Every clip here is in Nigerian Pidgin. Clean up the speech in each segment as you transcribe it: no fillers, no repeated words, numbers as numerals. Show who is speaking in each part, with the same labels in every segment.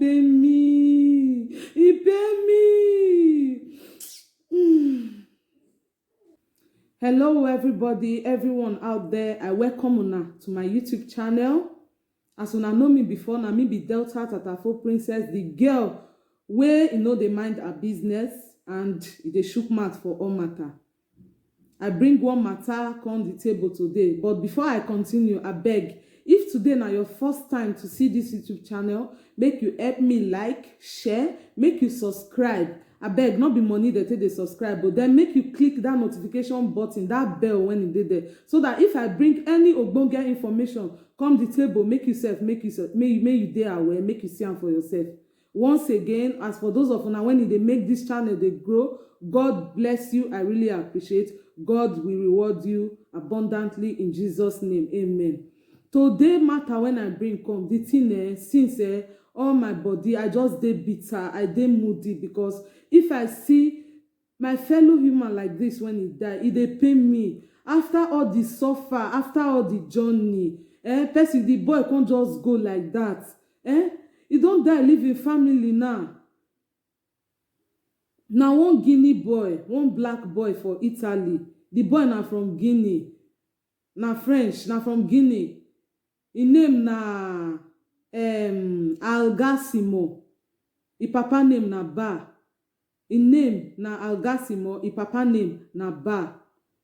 Speaker 1: pay me. He pay me. Hello everybody, everyone out there. I welcome una to my YouTube channel. As una know me before, na me be Delta Tatafo Princess, the girl wey dey mind her business and dey shook mouth for all matter. I bring one matter come the table today, but before I continue, abeg, if today na your first time to see this YouTube channel, make you help me like, share, make you subscribe. Abeg, no be money dey take dey subscribe, but then make you click that notification button, that bell when e dey there, so that if I bring any ogbonge information come the table, make you dey aware, make you see am for yourself. Once again, as for those of una when they make this channel dey grow, God bless you. I really appreciate. God will reward you abundantly in Jesus' name. Amen. Today matter when I bring come the thing since all my body, I just dey bitter, I dey moody, because if I see my fellow human like this when he die, e dey pain me. After all the suffer, after all the journey, person, the boy can't just go like that. He don't die, live in family now. Now one Guinea boy, one black boy for Italy. The boy na from Guinea, na French, na from Guinea. His name na Algasimo. His papa name na Ba. His name na Algasimo. His papa name na Ba.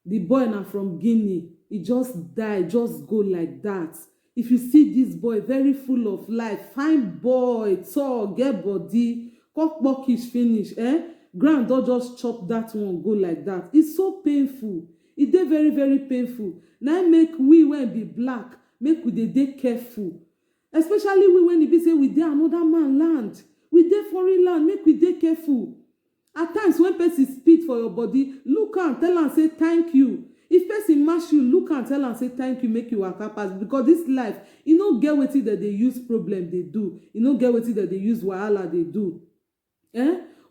Speaker 1: The boy na from Guinea. He just die, just go like that. If you see this boy, very full of life, fine boy, tall, get body, cockbockish finish, ground don just chop that one go like that. It's so painful. It dey very, very painful. Now make we when be black, make we dey careful. Especially we when e be say we dey another man land. We dey foreign land, make we dey careful. At times when person spit for your body, look am, tell am say thank you. If person mash you, look and tell am say thank you, make you waka pass, because this life, you no get wetin that they use problem they do. You no get wetin that they use wahala they do.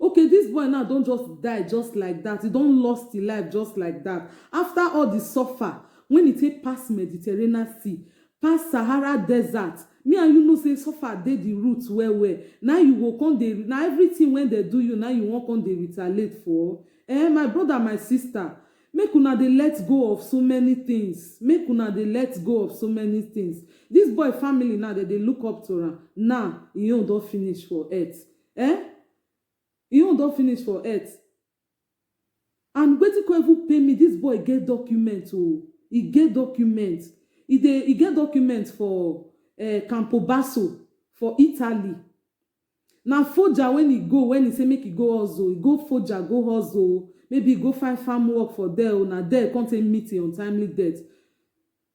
Speaker 1: Okay, this boy now don't just die just like that. He don't lost his life just like that. After all the suffer, when he take past Mediterranean Sea, past Sahara Desert, me and you know say suffer dey the roots well. Now you go come dey, now everything when they do you, now you won't come dey retaliate for. My brother, my sister, make una dey let go of so many things. Make una dey let go of so many things. This boy family now that they look up to am, now you don't finish for earth. You don't finish for earth. And wetin come even pay me, this boy get document. Oh, he get document. He get document for Campobasso for Italy. Now Foggia when he say make he go hustle, he go Foggia, go hustle. Maybe he go find farm work for there. Or na there can't take meeting on timely death.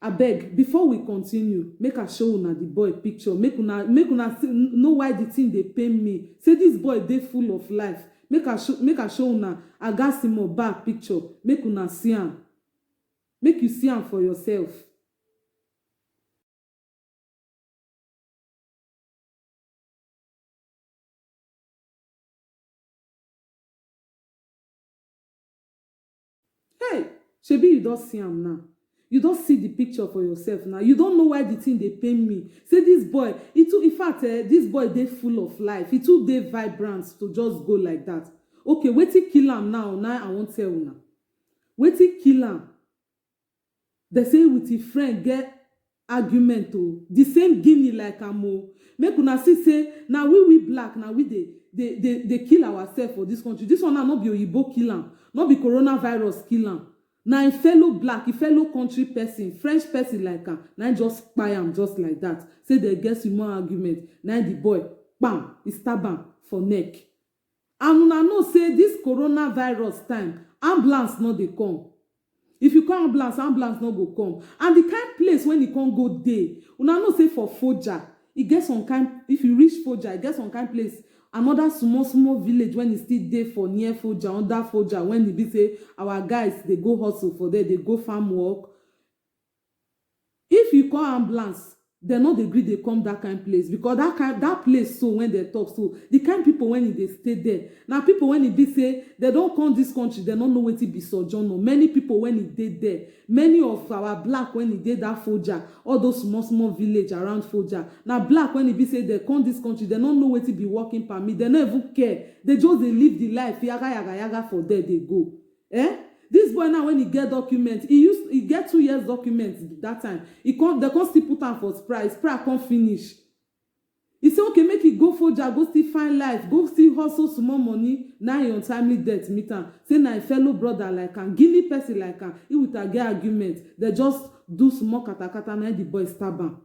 Speaker 1: Abeg, before we continue, make I show una the boy picture. Make una know why the thing dey pain me. Say this boy dey full of life. Make I show una Algasimo back picture. Make una see am. Make you see am for yourself. Hey, shebi you don see am now. You don't see the picture for yourself now. You don't know why the thing they pain me. Say this boy, in fact, this boy they full of life. He too they vibrant to just go like that. Okay, wetin kill am now. Now I won't tell una. Wetin kill am. They say with his friend get argument o. The same Guinea like am o. Make una see say now we black now we they kill ourselves for this country. This one now not be Oyibo kill am, not be coronavirus kill am. Now a fellow black, a fellow country person, French person like am, now just spy am just like that. Say they get some more argument. Now the boy, bam, he stab am for neck. And una know say this coronavirus time, ambulance no dey come. If you call ambulance no go come. And the kind place when you can't go there, una know say for Foggia, it gets some kind. If you reach Foggia, it gets some kind place. Another small village when it's still there for near Foggia, under Foggia, when they be say our guys they go hustle for there, they go farm work. If you call ambulance, dem no dey gree dey come that kind place because that place so when dem talk so the kind people when e dey stay there na people when e be say dem don come this country dem no know wetin be sojourner. Many people when e dey there, many of our black when e dey that Foja, all those small village around Foja, na black when e be say dem come this country dem no know wetin be working permit, dem no even care, dem just dey live the life yaga for there dey go. This boy now when he get document, he get 2 years document that time. They come still put am for price come finish. He say okay, make he go Foja, go still find life, go still hustle small money. Now he untimely death meet am. Say na a fellow brother like am, Guinea person like am. He with a get argument. They just do small katakata na the boy stab am.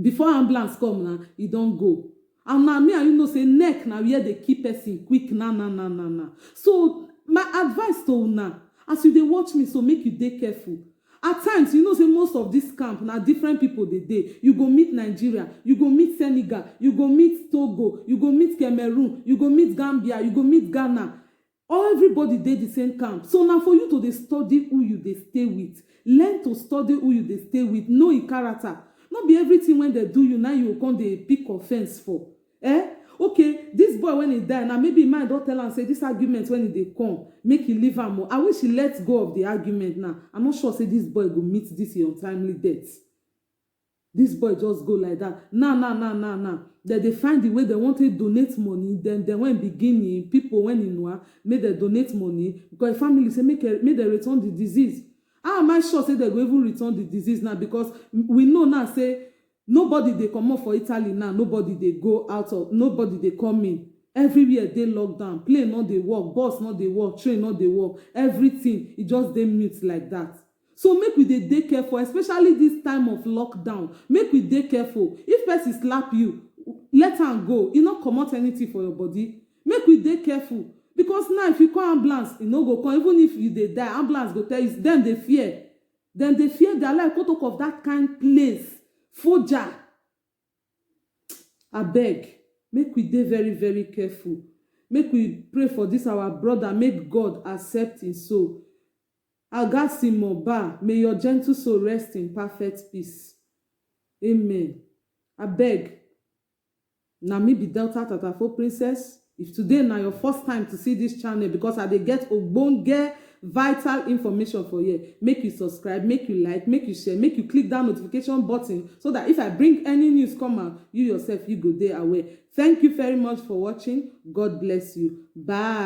Speaker 1: Before ambulance come now, he don go. And now me and you know say neck na where they keep person quick na. So my advice to una, as you dey watch me, so make you dey careful. At times, you know say most of this camp na different people dey dey. You go meet Nigeria, you go meet Senegal, you go meet Togo, you go meet Cameroon, you go meet Gambia, you go meet Ghana. Everybody dey the same camp. So now for you to dey study who you dey stay with, learn to study who you dey stay with, know your character. No be everything when they do you now you go come dey pick offense for. Okay, this boy when he die now maybe mind don tell am say this argument when he dey come make he leave am more. I wish he let go of the argument now. I'm not sure say this boy go meet this untimely death. This boy just go like that. Nah. They find the way they want to donate money. Then when beginning people when in know make they donate money because family say make they return the disease. How am I sure say they go even return the disease now? Because we know now say nobody dey comot for Italy now, nobody dey go out of, nobody dey come in. Everywhere dey lockdown, plane no dey work, bus no dey work, train no dey work, everything e just dey mute like that. So make we dey careful, especially this time of lockdown. Make we dey careful. If person slap you, let am go. E no comot anything for your body. Make we dey careful because now if you call ambulance, e no go come. Even if you dey die, ambulance go tell you. Dem dey fear. Dem dey fear their life. Go talk of that kind place. Foja. Abeg, make we dey very, very careful. Make we pray for this our brother. Make God accept his soul. Agasimo Ba, may your gentle soul rest in perfect peace. Amen. Abeg, na me be Delta Tatafo Princess. If today na your first time to see this channel, because I dey get ogbonge vital information for you, make you subscribe, make you like, make you share, make you click that notification button so that if I bring any news come out, you yourself you go dey aware. Thank you very much for watching. God bless you. Bye.